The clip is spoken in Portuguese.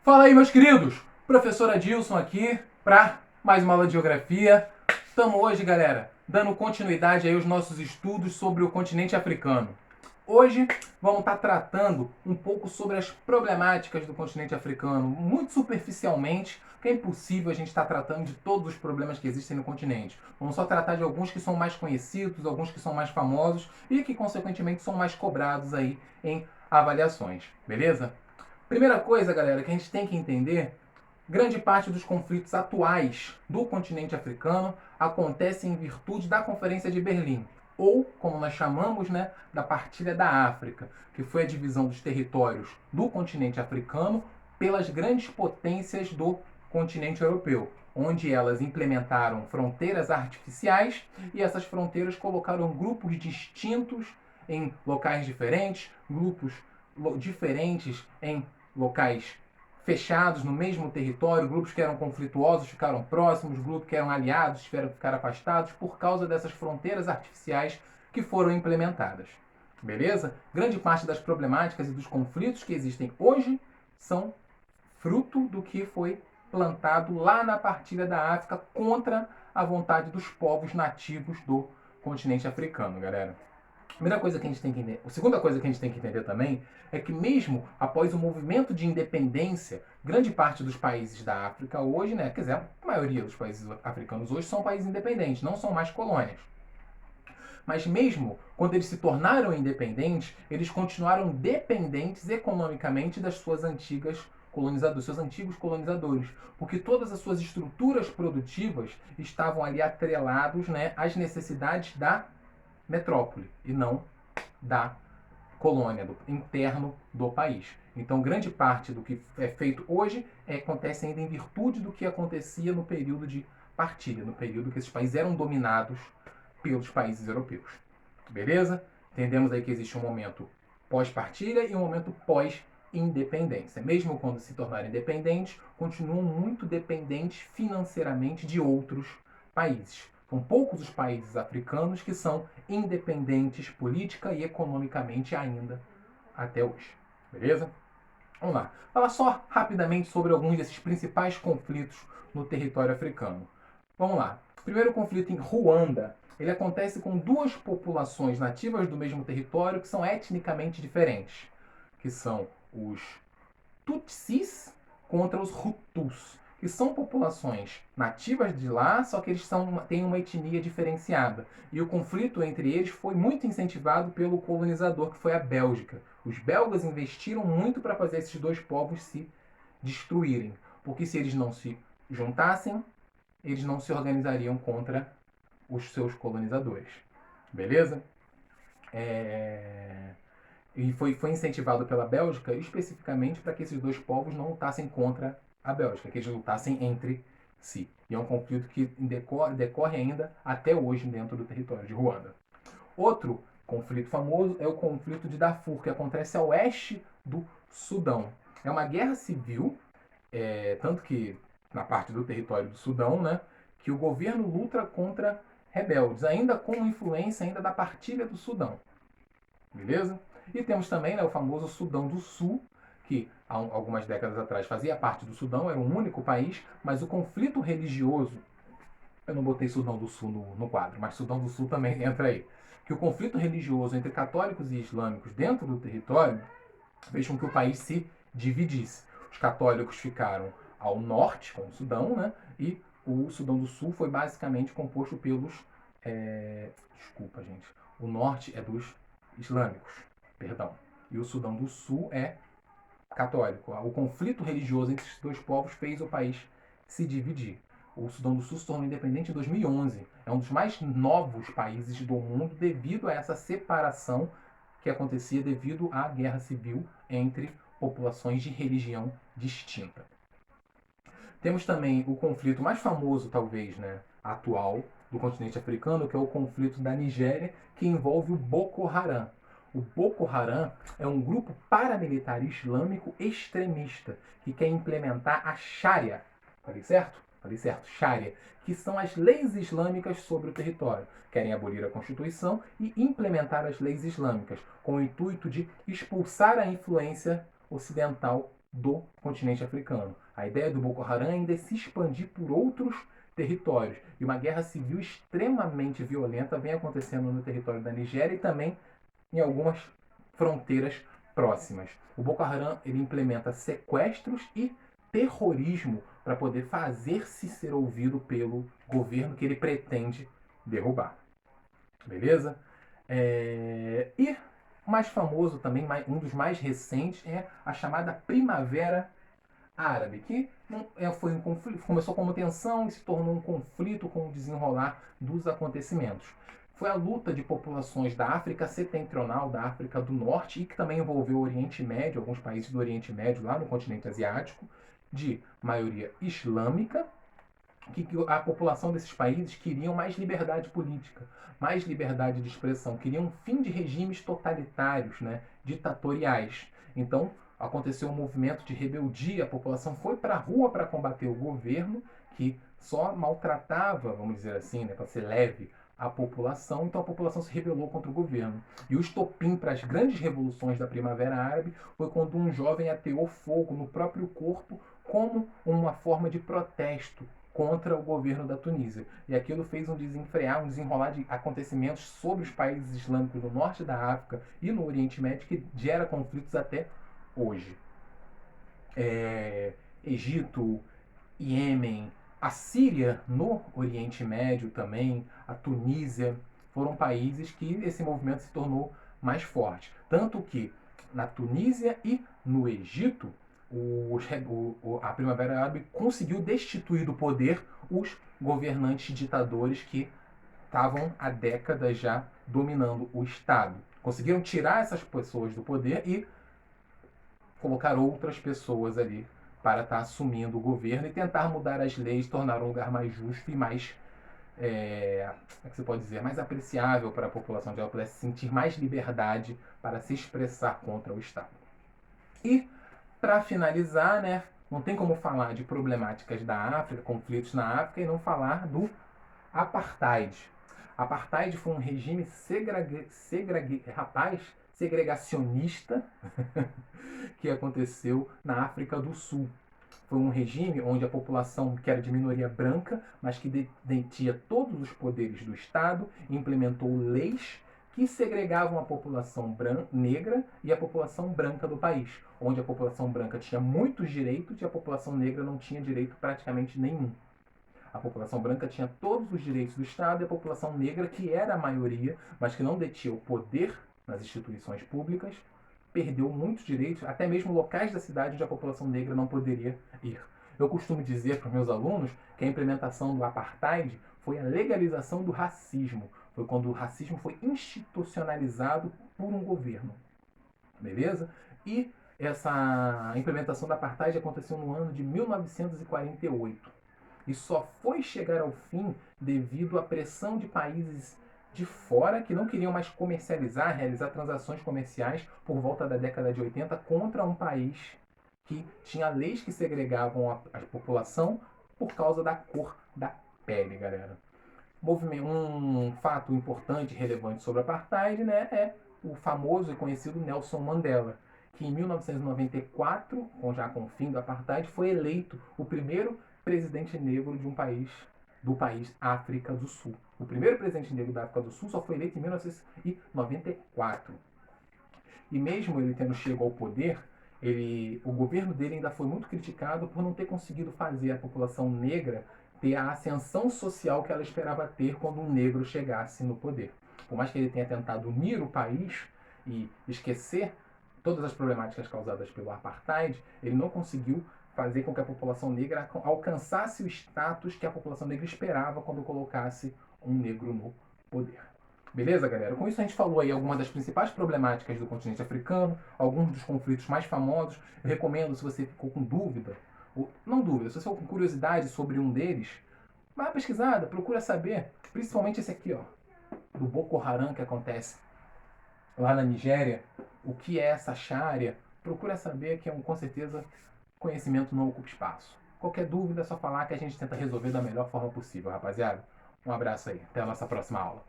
Fala aí, meus queridos! Professor Adilson aqui para mais uma aula de geografia. Estamos hoje, galera, dando continuidade aí aos nossos estudos sobre o continente africano. Hoje vamos estar tratando um pouco sobre as problemáticas do continente africano, muito superficialmente, porque é impossível a gente estar tratando de todos os problemas que existem no continente. Vamos só tratar de alguns que são mais conhecidos, alguns que são mais famosos e que, consequentemente, são mais cobrados aí em avaliações, beleza? Primeira coisa, galera, que a gente tem que entender, grande parte dos conflitos atuais do continente africano acontecem em virtude da Conferência de Berlim, ou, como nós chamamos, né, da Partilha da África, que foi a divisão dos territórios do continente africano pelas grandes potências do continente europeu, onde elas implementaram fronteiras artificiais e essas fronteiras colocaram grupos distintos em locais diferentes, grupos diferentes em locais fechados no mesmo território, grupos que eram conflituosos ficaram próximos, grupos que eram aliados tiveram que ficar afastados por causa dessas fronteiras artificiais que foram implementadas. Beleza? Grande parte das problemáticas e dos conflitos que existem hoje são fruto do que foi plantado lá na partilha da África contra a vontade dos povos nativos do continente africano, galera. Primeira coisa que a gente tem que entender, a segunda coisa que a gente tem que entender também é que mesmo após o movimento de independência, grande parte dos países da África hoje, né, quer dizer, a maioria dos países africanos hoje são países independentes, não são mais colônias. Mas mesmo quando eles se tornaram independentes, eles continuaram dependentes economicamente das suas antigas colonizadores, seus antigos colonizadores, porque todas as suas estruturas produtivas estavam ali atrelados, né, às necessidades da metrópole e não da colônia, do interno do país. Então, grande parte do que é feito hoje acontece ainda em virtude do que acontecia no período de partilha, no período que esses países eram dominados pelos países europeus. Beleza? Entendemos aí que existe um momento pós-partilha e um momento pós-independência. Mesmo quando se tornarem independentes, continuam muito dependentes financeiramente de outros países. São poucos os países africanos que são independentes política e economicamente ainda até hoje. Beleza? Vamos lá. Falar só rapidamente sobre alguns desses principais conflitos no território africano. Vamos lá. O primeiro conflito em Ruanda. Ele acontece com duas populações nativas do mesmo território que são etnicamente diferentes, que são os Tutsis contra os Hutus, que são populações nativas de lá, só que eles têm uma etnia diferenciada. E o conflito entre eles foi muito incentivado pelo colonizador, que foi a Bélgica. Os belgas investiram muito para fazer esses dois povos se destruírem, porque se eles não se juntassem, eles não se organizariam contra os seus colonizadores. Beleza? E foi incentivado pela Bélgica especificamente para que esses dois povos não lutassem contra a Bélgica, que eles lutassem entre si. E é um conflito que decorre ainda até hoje dentro do território de Ruanda. Outro conflito famoso é o conflito de Darfur, que acontece a oeste do Sudão. É uma guerra civil, tanto que na parte do território do Sudão, né, que o governo luta contra rebeldes, ainda com influência ainda da partilha do Sudão. Beleza? E temos também, né, o famoso Sudão do Sul, que há algumas décadas atrás fazia parte do Sudão, era um único país, mas o conflito religioso, eu não botei Sudão do Sul no quadro, mas Sudão do Sul também entra aí, que o conflito religioso entre católicos e islâmicos dentro do território fez com que o país se dividisse. Os católicos ficaram ao norte, com o Sudão, né, e o Sudão do Sul foi basicamente composto pelos... Desculpa, gente. O norte é dos islâmicos, perdão. E o Sudão do Sul é católico. O conflito religioso entre esses dois povos fez o país se dividir. O Sudão do Sul se tornou independente em 2011. É um dos mais novos países do mundo devido a essa separação que acontecia devido à guerra civil entre populações de religião distinta. Temos também o conflito mais famoso, talvez, né, atual, do continente africano, que é o conflito da Nigéria, que envolve o Boko Haram. O Boko Haram é um grupo paramilitar islâmico extremista que quer implementar a Sharia. Falei certo? Falei certo, Sharia, que são as leis islâmicas sobre o território. Querem abolir a Constituição e implementar as leis islâmicas, com o intuito de expulsar a influência ocidental do continente africano. A ideia do Boko Haram ainda é se expandir por outros territórios. E uma guerra civil extremamente violenta vem acontecendo no território da Nigéria e também em algumas fronteiras próximas. O Boko Haram ele implementa sequestros e terrorismo para poder fazer-se ser ouvido pelo governo que ele pretende derrubar. Beleza? E mais famoso também, um dos mais recentes, é a chamada Primavera Árabe, que foi um conflito, começou como tensão e se tornou um conflito com o desenrolar dos acontecimentos. Foi a luta de populações da África Setentrional, da África do Norte, e que também envolveu o Oriente Médio, alguns países do Oriente Médio, lá no continente asiático, de maioria islâmica, que a população desses países queriam mais liberdade política, mais liberdade de expressão, queriam um fim de regimes totalitários, né, ditatoriais. Então, aconteceu um movimento de rebeldia, a população foi para a rua para combater o governo, que só maltratava, vamos dizer assim, né, para ser leve, a população, então a população se rebelou contra o governo. E o estopim para as grandes revoluções da Primavera Árabe foi quando um jovem ateou fogo no próprio corpo como uma forma de protesto contra o governo da Tunísia. E aquilo fez um desenrolar de acontecimentos sobre os países islâmicos do norte da África e no Oriente Médio que gera conflitos até hoje. Egito, Iêmen, a Síria no Oriente Médio também, a Tunísia, foram países que esse movimento se tornou mais forte. Tanto que na Tunísia e no Egito, a Primavera Árabe conseguiu destituir do poder os governantes ditadores que estavam há décadas já dominando o Estado. Conseguiram tirar essas pessoas do poder e colocar outras pessoas ali para estar assumindo o governo e tentar mudar as leis, tornar um lugar mais justo e mais, como é que você pode dizer, mais apreciável para a população, de ela pudesse sentir mais liberdade para se expressar contra o Estado. E, para finalizar, né, não tem como falar de problemáticas da África, conflitos na África, e não falar do apartheid. Apartheid foi um regime segregacionista que aconteceu na África do Sul. Foi um regime onde a população, que era de minoria branca, mas que detinha todos os poderes do Estado, implementou leis que segregavam a população negra e a população branca do país, onde a população branca tinha muitos direitos e a população negra não tinha direito praticamente nenhum. A população branca tinha todos os direitos do Estado e a população negra, que era a maioria, mas que não detinha o poder nas instituições públicas, perdeu muitos direitos, até mesmo locais da cidade onde a população negra não poderia ir. Eu costumo dizer para os meus alunos que a implementação do apartheid foi a legalização do racismo. Foi quando o racismo foi institucionalizado por um governo. Beleza? E essa implementação do apartheid aconteceu no ano de 1948. E só foi chegar ao fim devido à pressão de países de fora que não queriam mais comercializar, realizar transações comerciais por volta da década de 80 contra um país que tinha leis que segregavam a população por causa da cor da pele, galera. Um fato importante e relevante sobre o apartheid, né, é o famoso e conhecido Nelson Mandela, que em 1994, já com o fim do apartheid, foi eleito o primeiro presidente negro de do país África do Sul. O primeiro presidente negro da África do Sul só foi eleito em 1994. E mesmo ele tendo chegado ao poder, o governo dele ainda foi muito criticado por não ter conseguido fazer a população negra ter a ascensão social que ela esperava ter quando um negro chegasse no poder. Por mais que ele tenha tentado unir o país e esquecer todas as problemáticas causadas pelo apartheid, ele não conseguiu fazer com que a população negra alcançasse o status que a população negra esperava quando colocasse um negro no poder. Beleza, galera? Com isso a gente falou aí algumas das principais problemáticas do continente africano, alguns dos conflitos mais famosos. Eu recomendo, se você ficou com dúvida, não dúvida, se você ficou com curiosidade sobre um deles, dá uma pesquisada, procura saber, principalmente esse aqui, ó, do Boko Haram que acontece lá na Nigéria, o que é essa Sharia, procura saber, que com certeza conhecimento não ocupa espaço. Qualquer dúvida é só falar que a gente tenta resolver da melhor forma possível, rapaziada. Um abraço aí, até a nossa próxima aula.